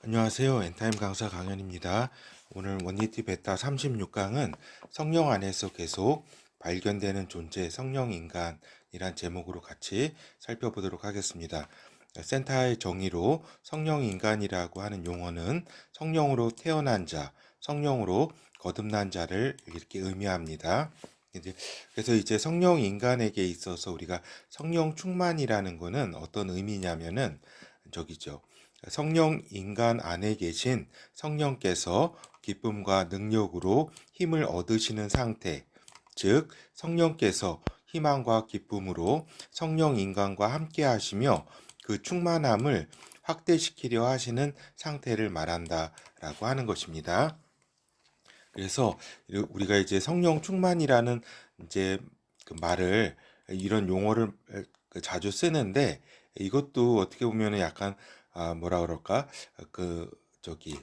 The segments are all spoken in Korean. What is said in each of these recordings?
안녕하세요. 엔타임 강사 강현입니다. 오늘 원니티 베타 36강은 성령 안에서 계속 발견되는 존재, 성령 인간이란 제목으로 같이 살펴보도록 하겠습니다. 센터의 정의로 성령 인간이라고 하는 용어는 성령으로 태어난 자, 성령으로 거듭난 자를 이렇게 의미합니다. 그래서 이제 성령 인간에게 있어서 우리가 성령 충만이라는 거는 어떤 의미냐면은 저기죠. 성령 인간 안에 계신 성령께서 기쁨과 능력으로 힘을 얻으시는 상태, 즉 성령께서 희망과 기쁨으로 성령 인간과 함께 하시며 그 충만함을 확대시키려 하시는 상태를 말한다라고 하는 것입니다. 그래서 우리가 이제 성령 충만이라는 이제 그 말을 이런 용어를 자주 쓰는데 이것도 어떻게 보면은 약간 뭐라 그럴까 그 저기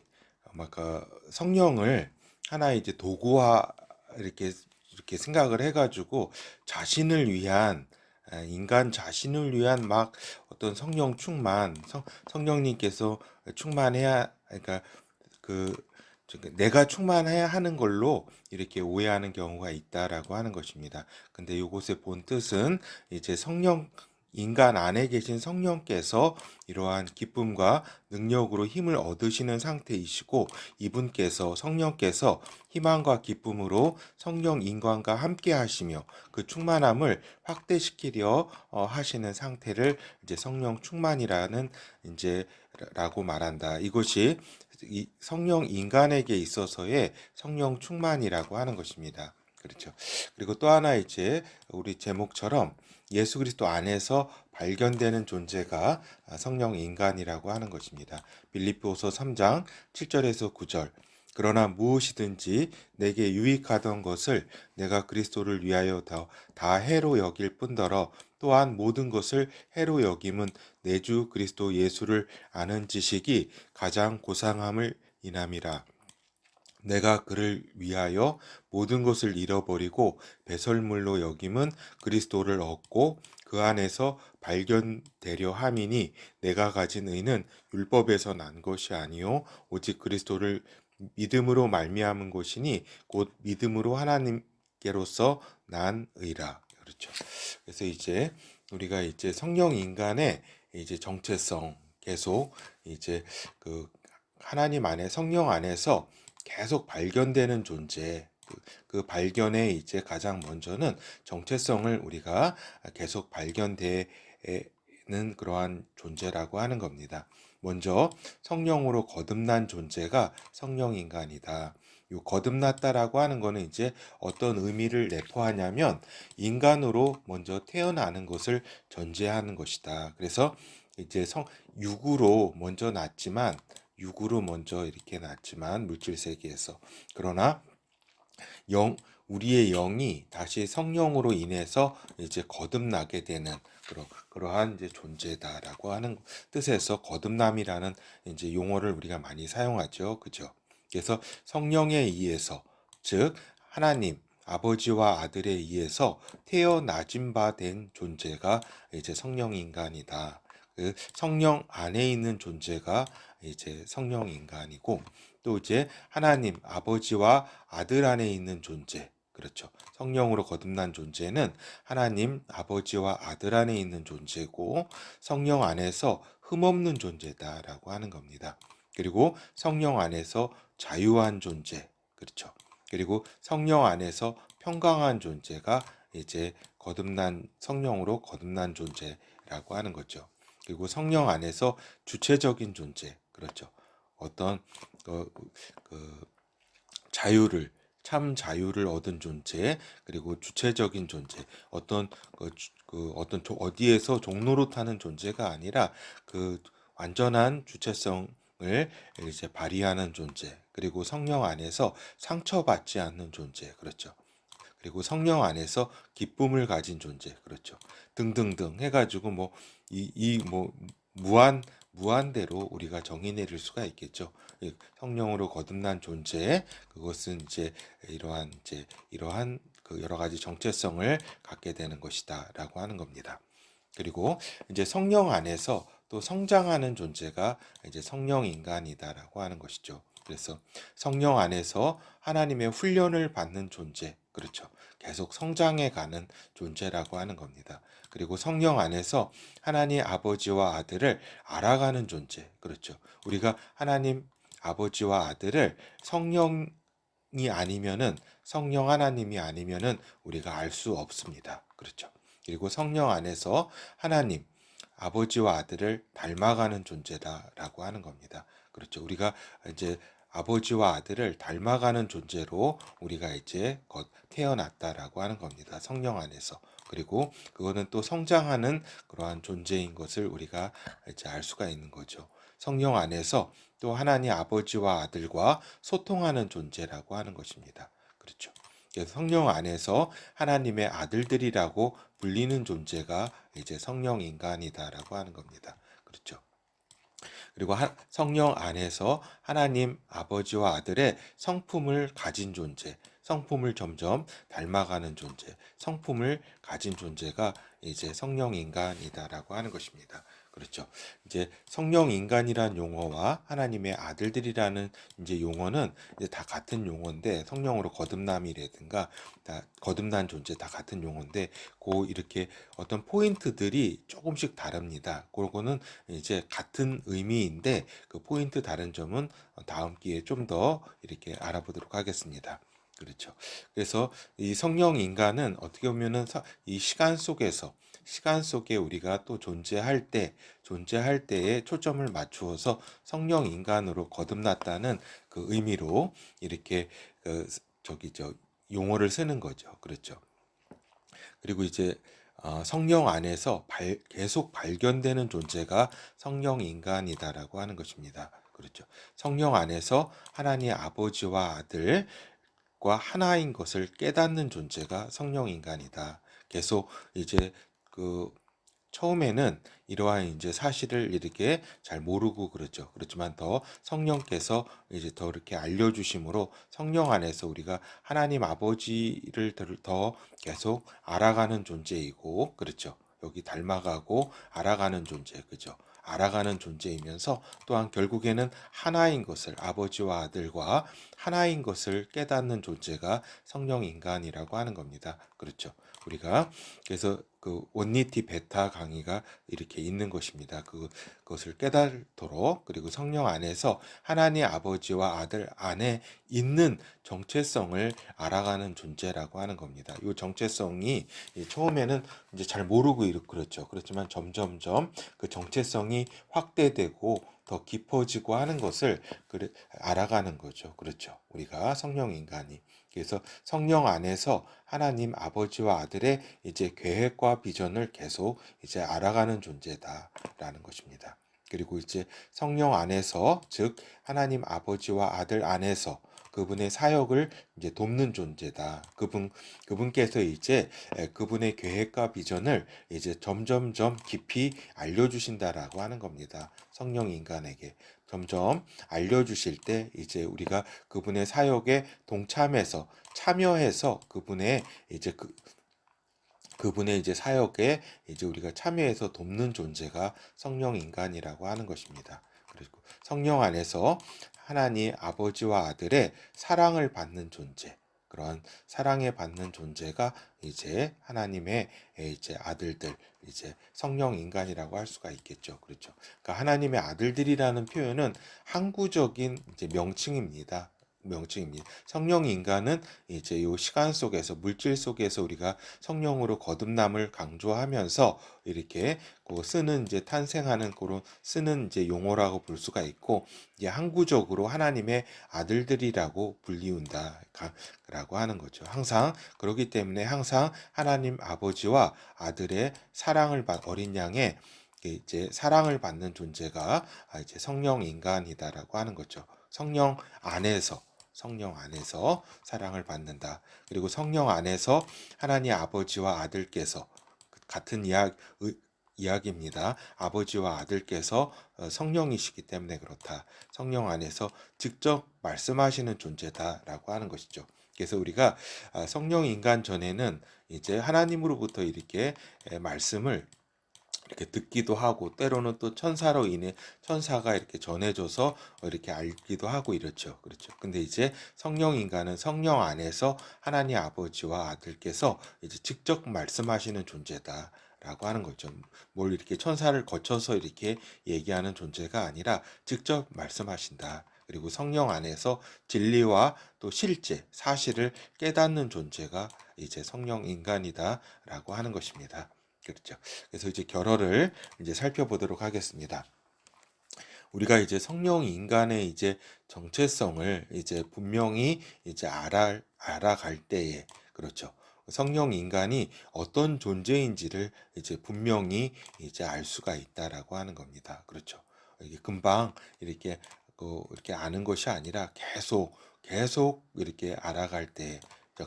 아까 성령을 하나의 이제 도구화 이렇게 생각을 해가지고 자신을 위한 인간 자신을 위한 막 어떤 성령 충만 성령님께서 충만해야 그러니까 그 내가 충만해야 하는 걸로 이렇게 오해하는 경우가 있다라고 하는 것입니다. 근데 이곳의 본 뜻은 이제 성령 인간 안에 계신 성령께서 이러한 기쁨과 능력으로 힘을 얻으시는 상태이시고 이분께서 성령께서 희망과 기쁨으로 성령 인간과 함께 하시며 그 충만함을 확대시키려 하시는 상태를 이제 성령 충만이라는 이제 라고 말한다. 이것이 이 성령 인간에게 있어서의 성령 충만이라고 하는 것입니다. 그렇죠. 그리고 또 하나 이제 우리 제목처럼 예수 그리스도 안에서 발견되는 존재가 성령 인간이라고 하는 것입니다. 빌립보서 3장 7절에서 9절. 그러나 무엇이든지 내게 유익하던 것을 내가 그리스도를 위하여 다 해로 여길 뿐더러 또한 모든 것을 해로 여김은 내 주 그리스도 예수를 아는 지식이 가장 고상함을 인함이라. 내가 그를 위하여 모든 것을 잃어버리고 배설물로 여김은 그리스도를 얻고 그 안에서 발견되려 함이니 내가 가진 의는 율법에서 난 것이 아니요 오직 그리스도를 믿음으로 말미암은 것이니 곧 믿음으로 하나님께로서 난 의라. 그렇죠. 그래서 이제 우리가 이제 성령 인간의 이제 정체성 계속 이제 그 하나님 안에 성령 안에서 계속 발견되는 존재. 그 발견에 이제 가장 먼저는 정체성을 우리가 계속 발견되는 그러한 존재라고 하는 겁니다. 먼저 성령으로 거듭난 존재가 성령 인간이다. 요 거듭났다라고 하는 거는 이제 어떤 의미를 내포하냐면 인간으로 먼저 태어나는 것을 전제하는 것이다. 그래서 이제 육으로 먼저 났지만 육으로 먼저 이렇게 났지만 물질 세계에서 그러나 우리의 영이 다시 성령으로 인해서 이제 거듭나게 되는 그러한 이제 존재다라고 하는 뜻에서 거듭남이라는 이제 용어를 우리가 많이 사용하죠. 그죠? 그래서 성령에 의해서 즉 하나님 아버지와 아들에 의해서 태어나진 바 된 존재가 이제 성령 인간이다. 그 성령 안에 있는 존재가 이제 성령 인간이고 또 이제 하나님 아버지와 아들 안에 있는 존재 그렇죠. 성령으로 거듭난 존재는 하나님 아버지와 아들 안에 있는 존재고 성령 안에서 흠없는 존재다라고 하는 겁니다. 그리고 성령 안에서 자유한 존재 그렇죠. 그리고 성령 안에서 평강한 존재가 이제 거듭난 성령으로 거듭난 존재라고 하는 거죠. 그리고 성령 안에서 주체적인 존재 그렇죠. 어떤 그, 그 자유를 참 자유를 얻은 존재 그리고 주체적인 존재 어떤 어떤 어디에서 종로로 타는 존재가 아니라 그 완전한 주체성을 이제 발휘하는 존재 그리고 성령 안에서 상처받지 않는 존재 그렇죠. 그리고 성령 안에서 기쁨을 가진 존재 그렇죠. 등등등 해가지고 뭐 뭐 무한대로 우리가 정의 내릴 수가 있겠죠. 성령으로 거듭난 존재 그것은 이제 이러한 그 여러 가지 정체성을 갖게 되는 것이다라고 하는 겁니다. 그리고 이제 성령 안에서 또 성장하는 존재가 이제 성령 인간이다라고 하는 것이죠. 그래서 성령 안에서 하나님의 훈련을 받는 존재, 그렇죠. 계속 성장해 가는 존재라고 하는 겁니다. 그리고 성령 안에서 하나님 아버지와 아들을 알아가는 존재, 그렇죠. 우리가 하나님 아버지와 아들을 성령이 아니면은 성령 하나님이 아니면은 우리가 알 수 없습니다. 그렇죠. 그리고 성령 안에서 하나님 아버지와 아들을 닮아가는 존재다라고 하는 겁니다. 그렇죠. 우리가 이제 아버지와 아들을 닮아가는 존재로 우리가 이제 태어났다라고 하는 겁니다. 성령 안에서. 그리고 그거는 또 성장하는 그러한 존재인 것을 우리가 이제 알 수가 있는 거죠. 성령 안에서 또 하나님 아버지와 아들과 소통하는 존재라고 하는 것입니다. 그렇죠. 그래서 성령 안에서 하나님의 아들들이라고 불리는 존재가 이제 성령 인간이다라고 하는 겁니다. 그렇죠. 그리고 성령 안에서 하나님 아버지와 아들의 성품을 가진 존재, 성품을 점점 닮아가는 존재, 성품을 가진 존재가 이제 성령 인간이다라고 하는 것입니다. 그렇죠. 이제 성령 인간이란 용어와 하나님의 아들들이라는 이제 용어는 이제 다 같은 용어인데 성령으로 거듭남이라든가 다 거듭난 존재 다 같은 용어인데 이렇게 어떤 포인트들이 조금씩 다릅니다. 그거는 이제 같은 의미인데 그 포인트 다른 점은 다음 기회에 좀 더 이렇게 알아보도록 하겠습니다. 그렇죠. 그래서 이 성령 인간은 어떻게 보면은 이 시간 속에 우리가 또 존재할 때에 초점을 맞추어서 성령 인간으로 거듭났다는 그 의미로 이렇게 용어를 쓰는 거죠. 그렇죠. 그리고 이제 성령 안에서 계속 발견되는 존재가 성령 인간이다라고 하는 것입니다. 그렇죠. 성령 안에서 하나님 아버지와 아들과 하나인 것을 깨닫는 존재가 성령 인간이다. 계속 이제 그 처음에는 이러한 이제 사실을 이렇게 잘 모르고 그렇죠. 그렇지만 더 성령께서 이제 더 이렇게 알려주심으로 성령 안에서 우리가 하나님 아버지를 더 계속 알아가는 존재이고, 그렇죠. 여기 닮아가고 알아가는 존재, 그죠. 알아가는 존재이면서 또한 결국에는 하나인 것을 아버지와 아들과 하나인 것을 깨닫는 존재가 성령 인간이라고 하는 겁니다. 그렇죠. 우리가 그래서 그 원리티 베타 강의가 이렇게 있는 것입니다. 그것을 깨달도록 그리고 성령 안에서 하나님 아버지와 아들 안에 있는 정체성을 알아가는 존재라고 하는 겁니다. 이 정체성이 처음에는 이제 잘 모르고 그렇죠. 그렇지만 점점점 그 정체성이 확대되고 더 깊어지고 하는 것을 알아가는 거죠. 그렇죠. 우리가 성령 인간이. 그래서 성령 안에서 하나님 아버지와 아들의 이제 계획과 비전을 계속 이제 알아가는 존재다라는 것입니다. 그리고 이제 성령 안에서, 즉 하나님 아버지와 아들 안에서 그분의 사역을 이제 돕는 존재다. 그분께서 이제 그분의 계획과 비전을 이제 점점점 깊이 알려주신다라고 하는 겁니다. 성령 인간에게 점점 알려주실 때 이제 우리가 그분의 사역에 동참해서 참여해서 그분의 이제 사역에 이제 우리가 참여해서 돕는 존재가 성령 인간이라고 하는 것입니다. 그리고 성령 안에서 하나님 아버지와 아들의 사랑을 받는 존재, 그런 사랑에 받는 존재가 이제 하나님의 이제 아들들, 이제 성령 인간이라고 할 수가 있겠죠. 그렇죠. 그러니까 하나님의 아들들이라는 표현은 항구적인 이제 명칭입니다. 성령 인간은 이제 요 시간 속에서 물질 속에서 우리가 성령으로 거듭남을 강조하면서 이렇게 쓰는 이제 탄생하는 그런 쓰는 이제 용어라고 볼 수가 있고, 이제 항구적으로 하나님의 아들들이라고 불리운다라고 하는 거죠. 항상 그렇기 때문에 항상 하나님 아버지와 아들의 어린 양의 이제 사랑을 받는 존재가 이제 성령 인간이다라고 하는 거죠. 성령 안에서 사랑을 받는다. 그리고 성령 안에서 하나님 아버지와 아들께서 같은 이야기입니다. 아버지와 아들께서 성령이시기 때문에 그렇다. 성령 안에서 직접 말씀하시는 존재다라고 하는 것이죠. 그래서 우리가 성령 인간 전에는 이제 하나님으로부터 이렇게 말씀을 이렇게 듣기도 하고 때로는 또 천사로 인해 천사가 이렇게 전해줘서 이렇게 알기도 하고 이렇죠. 그렇죠. 근데 이제 성령 인간은 성령 안에서 하나님 아버지와 아들께서 이제 직접 말씀하시는 존재다라고 하는 거죠. 뭘 이렇게 천사를 거쳐서 이렇게 얘기하는 존재가 아니라 직접 말씀하신다. 그리고 성령 안에서 진리와 또 실제 사실을 깨닫는 존재가 이제 성령 인간이다라고 하는 것입니다. 그렇죠. 그래서 이제 결어를 이제 살펴보도록 하겠습니다. 우리가 이제 성령 인간의 이제 정체성을 이제 분명히 이제 알아갈 때에 그렇죠. 성령 인간이 어떤 존재인지를 이제 분명히 이제 알 수가 있다라고 하는 겁니다. 그렇죠. 이게 금방 이렇게 아는 것이 아니라 계속 이렇게 알아갈 때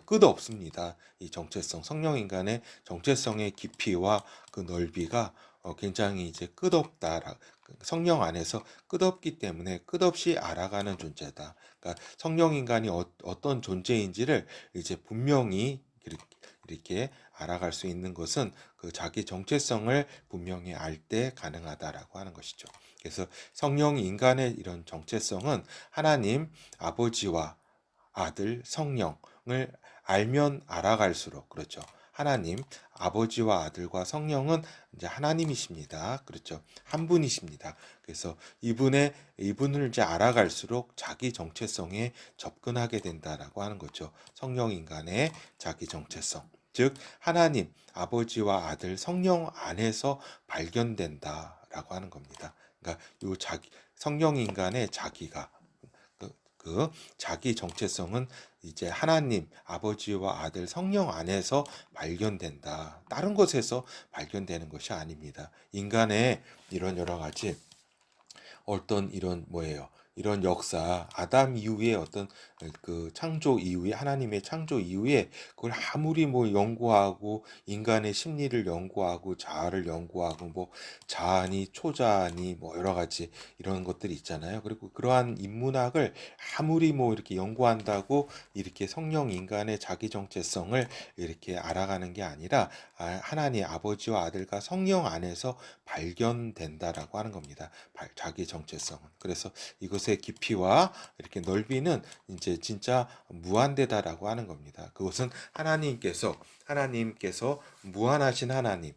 끝 없습니다. 이 정체성, 성령 인간의 정체성의 깊이와 그 넓이가 굉장히 이제 끝없다. 성령 안에서 끝없기 때문에 끝없이 알아가는 존재다. 그러니까 성령 인간이 어떤 존재인지를 이제 분명히 이렇게 알아갈 수 있는 것은 그 자기 정체성을 분명히 알 때 가능하다라고 하는 것이죠. 그래서 성령 인간의 이런 정체성은 하나님 아버지와 아들 성령을 알면 알아갈수록 그렇죠. 하나님 아버지와 아들과 성령은 이제 하나님이십니다. 그렇죠. 한 분이십니다. 그래서 이분을 이제 알아갈수록 자기 정체성에 접근하게 된다라고 하는 거죠. 성령 인간의 자기 정체성. 즉 하나님 아버지와 아들 성령 안에서 발견된다라고 하는 겁니다. 그러니까 요 자기 성령 인간의 자기가 그 자기 정체성은 이제 하나님 아버지와 아들 성령 안에서 발견된다. 다른 곳에서 발견되는 것이 아닙니다. 인간의 이런 여러 가지 어떤 이런 뭐예요? 이런 역사, 아담 이후에 어떤 그 창조 이후에 하나님의 창조 이후에 그걸 아무리 뭐 연구하고 인간의 심리를 연구하고 자아를 연구하고 뭐 자아니 초자아니 뭐 여러 가지 이런 것들이 있잖아요. 그리고 그러한 인문학을 아무리 뭐 이렇게 연구한다고 이렇게 성령 인간의 자기 정체성을 이렇게 알아가는 게 아니라 하나님 아버지와 아들과 성령 안에서 발견된다라고 하는 겁니다. 자기 정체성은. 그래서 이것의 깊이와 이렇게 넓이는 이제 진짜 무한대다라고 하는 겁니다. 그것은 하나님께서 무한하신 하나님,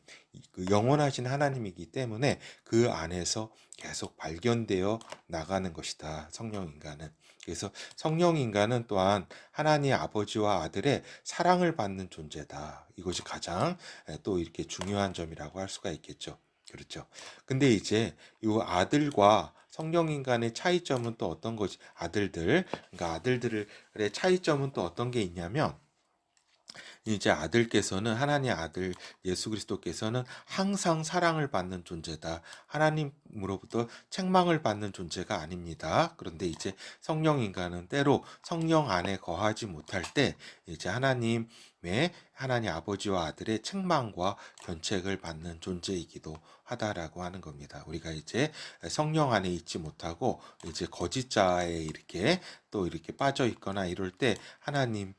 그 영원하신 하나님이기 때문에 그 안에서 계속 발견되어 나가는 것이다. 성령 인간은. 그래서 성령 인간은 또한 하나님 아버지와 아들의 사랑을 받는 존재다. 이것이 가장 또 이렇게 중요한 점이라고 할 수가 있겠죠. 그렇죠. 근데 이제 이 아들과 성령 인간의 차이점은 또 어떤 것이 그러니까 아들들의 차이점은 또 어떤 게 있냐면 이제 아들께서는 하나님 아들 예수 그리스도께서는 항상 사랑을 받는 존재다. 하나님으로부터 책망을 받는 존재가 아닙니다. 그런데 이제 성령 인간은 때로 성령 안에 거하지 못할 때 이제 하나님 아버지와 아들의 책망과 견책을 받는 존재이기도 하다라고 하는 겁니다. 우리가 이제 성령 안에 있지 못하고 이제 거짓 자에 이렇게 또 이렇게 빠져 있거나 이럴 때 하나님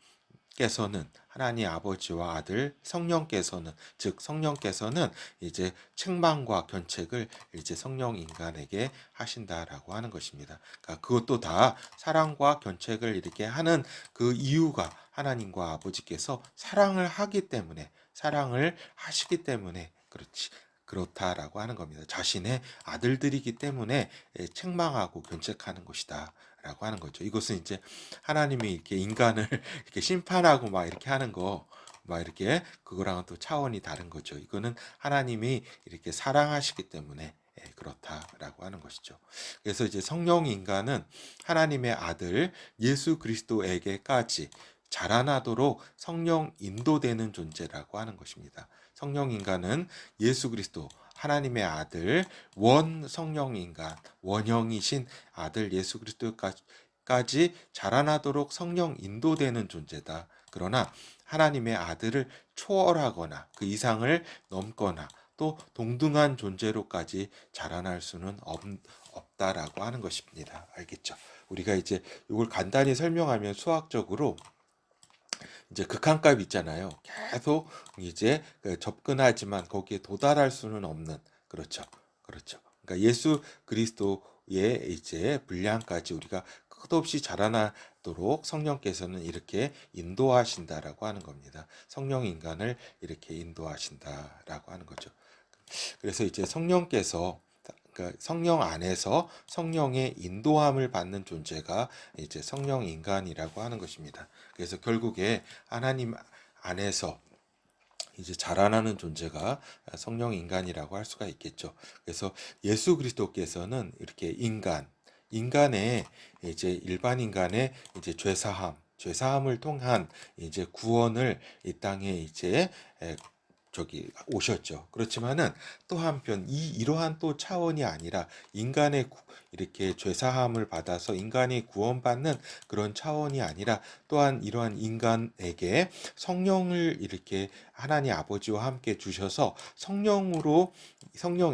아버지와 아들 성령께서는 즉 성령께서는 이제 책망과 견책을 이제 성령 인간에게 하신다라고 하는 것입니다. 그러니까 그것도 다 사랑과 견책을 이렇게 하는 그 이유가 하나님과 아버지께서 사랑을 하시기 때문에 그렇다라고 하는 겁니다. 자신의 아들들이기 때문에 책망하고 견책하는 것이다. 라고 하는 거죠. 이것은 이제 하나님이 이렇게 인간을 이렇게 심판하고 막 이렇게 하는 막 이렇게 그거랑은 또 차원이 다른 거죠. 이거는 하나님이 이렇게 사랑하시기 때문에 그렇다라고 하는 것이죠. 그래서 이제 성령 인간은 하나님의 아들 예수 그리스도에게까지 자라나도록 성령 인도되는 존재라고 하는 것입니다. 성령 인간은 예수 그리스도 하나님의 아들 원 성령 인간 원형이신 아들 예수 그리스도까지 자라나도록 성령 인도되는 존재다. 그러나 하나님의 아들을 초월하거나 그 이상을 넘거나 또 동등한 존재로까지 자라날 수는 없다라고 하는 것입니다. 알겠죠? 우리가 이제 이걸 간단히 설명하면 수학적으로 이제 극한값 있잖아요. 계속 이제 접근하지만 거기에 도달할 수는 없는 그렇죠. 그렇죠. 그러니까 예수 그리스도의 이제 분량까지 우리가 끝없이 자라나도록 성령께서는 이렇게 인도하신다라고 하는 겁니다. 성령 인간을 이렇게 인도하신다라고 하는 거죠. 그래서 이제 성령께서 그러니까 성령 안에서 성령의 인도함을 받는 존재가 이제 성령 인간이라고 하는 것입니다. 그래서 결국에 하나님 안에서 이제 자라나는 존재가 성령 인간이라고 할 수가 있겠죠. 그래서 예수 그리스도께서는 이렇게 인간의 이제 일반 인간의 이제 죄사함을 통한 이제 구원을 이 땅에 이제 저기 오셨죠. 그렇지만은 또 한편 이러한 또 차원이 아니라 이렇게 죄사함을 받아서 인간이 구원받는 그런 차원이 아니라 또한 이러한 인간에게 성령을 이렇게 하나님 아버지와 함께 주셔서 성령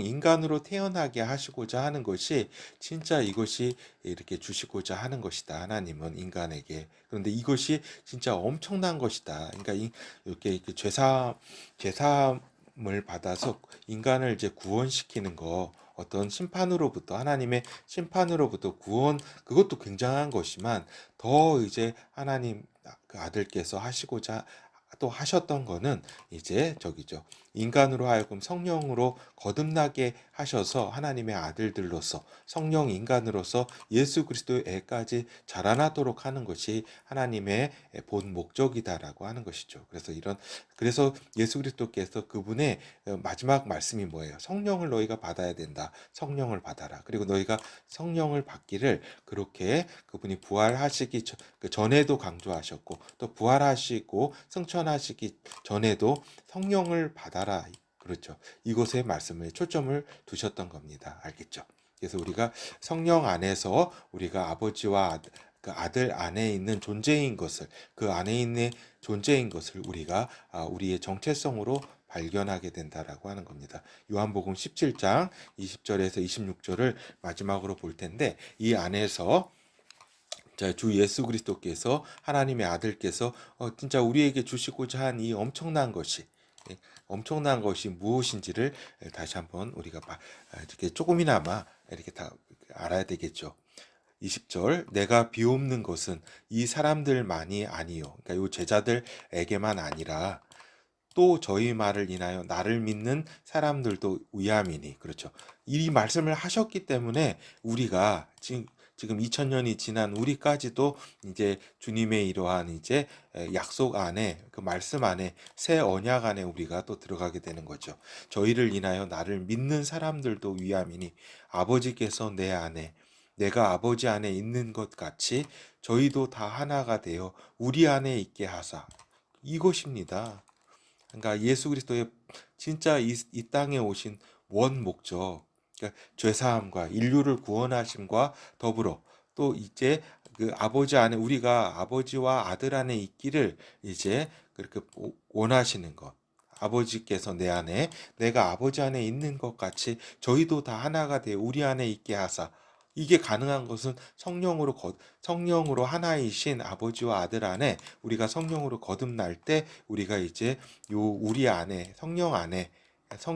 인간으로 태어나게 하시고자 하는 것이 진짜 이것이 이렇게 주시고자 하는 것이다. 하나님은 인간에게. 그런데 이것이 진짜 엄청난 것이다. 그러니까 이렇게 제사함을 받아서 인간을 이제 구원시키는 거, 어떤 심판으로부터 하나님의 심판으로부터 구원, 그것도 굉장한 것이지만 더 이제 하나님 그 아들께서 하시고자 또 하셨던 거는 이제 저기죠. 인간으로 하여금 성령으로 거듭나게 하셔서 하나님의 아들들로서 성령 인간으로서 예수 그리스도의 애까지 자라나도록 하는 것이 하나님의 본 목적이다라고 하는 것이죠. 그래서 예수 그리스도께서 그분의 마지막 말씀이 뭐예요? 성령을 너희가 받아야 된다. 성령을 받아라. 그리고 너희가 성령을 받기를 그렇게 그분이 부활하시기 전에도 강조하셨고 또 부활하시고 승천하시기 전에도 성령을 받아라. 그렇죠. 이곳에 말씀에 초점을 두셨던 겁니다. 알겠죠? 그래서 우리가 성령 안에서 우리가 아버지와 그 아들 안에 있는 존재인 것을 그 안에 있는 존재인 것을 우리가 우리의 정체성으로 발견하게 된다라고 하는 겁니다. 요한복음 17장 20절에서 26절을 마지막으로 볼 텐데 이 안에서 주 예수 그리스도께서 하나님의 아들께서 진짜 우리에게 주시고자 한 이 엄청난 것이 무엇인지를 다시 한번 우리가 이렇게 조금이나마 이렇게 다 알아야 되겠죠. 20절 내가 비옵는 것은 이 사람들만이 아니요. 그러니까 요 제자들에게만 아니라 또 저희 말을 인하여 나를 믿는 사람들도 위함이니. 그렇죠. 이 말씀을 하셨기 때문에 우리가 지금 2000년이 지난 우리까지도 이제 주님의 이러한 이제 약속 안에 그 말씀 안에 새 언약 안에 우리가 또 들어가게 되는 거죠. 저희를 인하여 나를 믿는 사람들도 위함이니 아버지께서 내 안에 내가 아버지 안에 있는 것 같이 저희도 다 하나가 되어 우리 안에 있게 하사. 이것입니다. 그러니까 예수 그리스도의 진짜 이 땅에 오신 원 목적, 그러니까 죄사함과 인류를 구원하심과 더불어 또 이제 그 아버지 안에 우리가 아버지와 아들 안에 있기를 이제 그렇게 원하시는 것. 아버지께서 내 안에 내가 아버지 안에 있는 것 같이 저희도 다 하나가 되어 우리 안에 있게 하사. 이게 가능한 것은 성령으로 하나이신 아버지와 아들 안에 우리가 성령으로 거듭날 때 우리가 이제 우리 안에 성령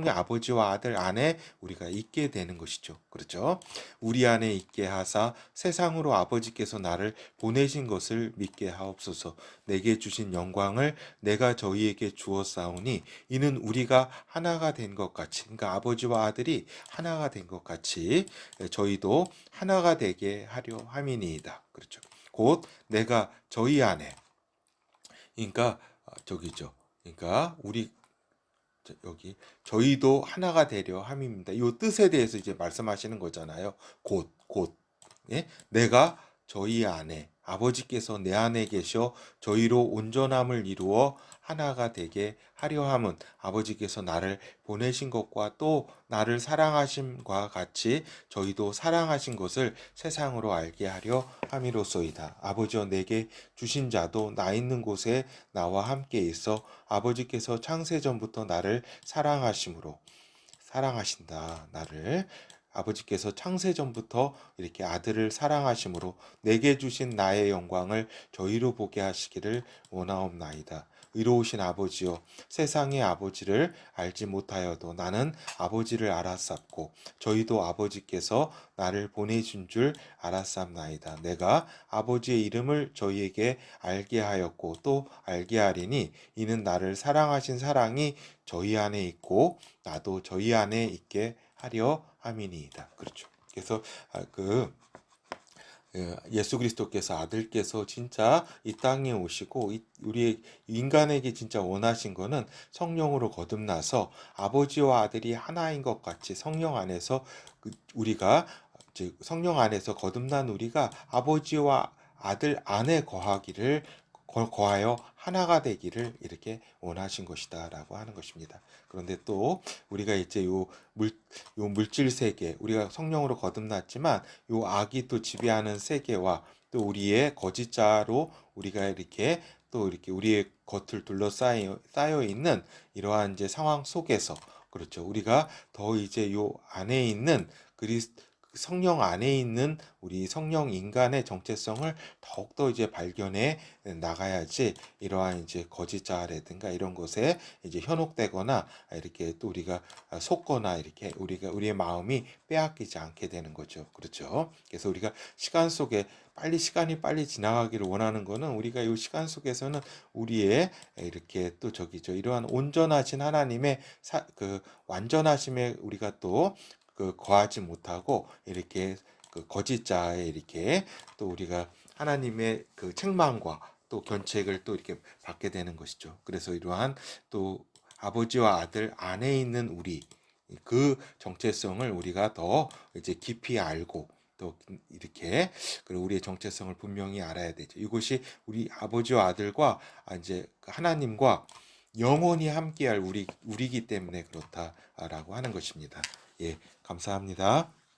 아버지와 아들 안에 우리가 있게 되는 것이죠. 그렇죠? 우리 안에 있게 하사 세상으로 아버지께서 나를 보내신 것을 믿게 하옵소서. 내게 주신 영광을 내가 저희에게 주었사오니 이는 우리가 하나가 된 것 같이, 그러니까 아버지와 아들이 하나가 된 것 같이 저희도 하나가 되게 하려 함이니이다. 그렇죠. 곧 내가 저희 안에, 그러니까 저기죠. 그러니까 우리 여기 저희도 하나가 되려 함입니다. 이 뜻에 대해서 이제 말씀하시는 거잖아요. 곧 예? 내가 저희 안에 아버지께서 내 안에 계셔 저희로 온전함을 이루어 하나가 되게 하려 함은 아버지께서 나를 보내신 것과 또 나를 사랑하심과 같이 저희도 사랑하신 것을 세상으로 알게 하려 함이로소이다. 아버지여 내게 주신 자도 나 있는 곳에 나와 함께 있어 아버지께서 창세전부터 나를 사랑하신다. 나를 아버지께서 창세전부터 이렇게 아들을 사랑하심으로 내게 주신 나의 영광을 저희로 보게 하시기를 원하옵나이다. 의로우신 아버지요 세상의 아버지를 알지 못하여도 나는 아버지를 알았sap고 저희도 아버지께서 나를 보내신 줄 알았삼나이다. 내가 아버지의 이름을 저희에게 알게 하였고 또 알게 하리니 이는 나를 사랑하신 사랑이 저희 안에 있고 나도 저희 안에 있게 하려 함이니이다. 그렇죠. 그래서 예수 그리스도께서 아들께서 진짜 이 땅에 오시고 우리 인간에게 진짜 원하신 거는 성령으로 거듭나서 아버지와 아들이 하나인 것 같이 성령 안에서 우리가 즉 성령 안에서 거듭난 우리가 아버지와 아들 안에 거하여 하나가 되기를 이렇게 원하신 것이다라고 하는 것입니다. 그런데 또 우리가 이제 요 물질 세계, 우리가 성령으로 거듭났지만 요 악이 또 지배하는 세계와 또 우리의 거짓자로 우리가 이렇게 또 이렇게 우리의 겉을 쌓여 있는 이러한 이제 상황 속에서 그렇죠. 우리가 더 이제 요 안에 있는 성령 안에 있는 우리 성령 인간의 정체성을 더욱더 이제 발견해 나가야지 이러한 이제 거짓자라든가 이런 것에 이제 현혹되거나 이렇게 또 우리가 속거나 이렇게 우리의 마음이 빼앗기지 않게 되는 거죠. 그렇죠. 그래서 우리가 시간 속에 시간이 빨리 지나가기를 원하는 거는 우리가 이 시간 속에서는 우리의 이렇게 또 이러한 온전하신 하나님의 완전하심에 우리가 또 거하지 못하고 이렇게 거짓자에 이렇게 또 우리가 하나님의 그 책망과 또 견책을 또 이렇게 받게 되는 것이죠. 그래서 이러한 또 아버지와 아들 안에 있는 우리 그 정체성을 우리가 더 이제 깊이 알고 또 이렇게 그리고 우리의 정체성을 분명히 알아야 되죠. 이것이 우리 아버지와 아들과 이제 하나님과 영원히 함께할 우리이기 때문에 그렇다라고 하는 것입니다. 예, 감사합니다.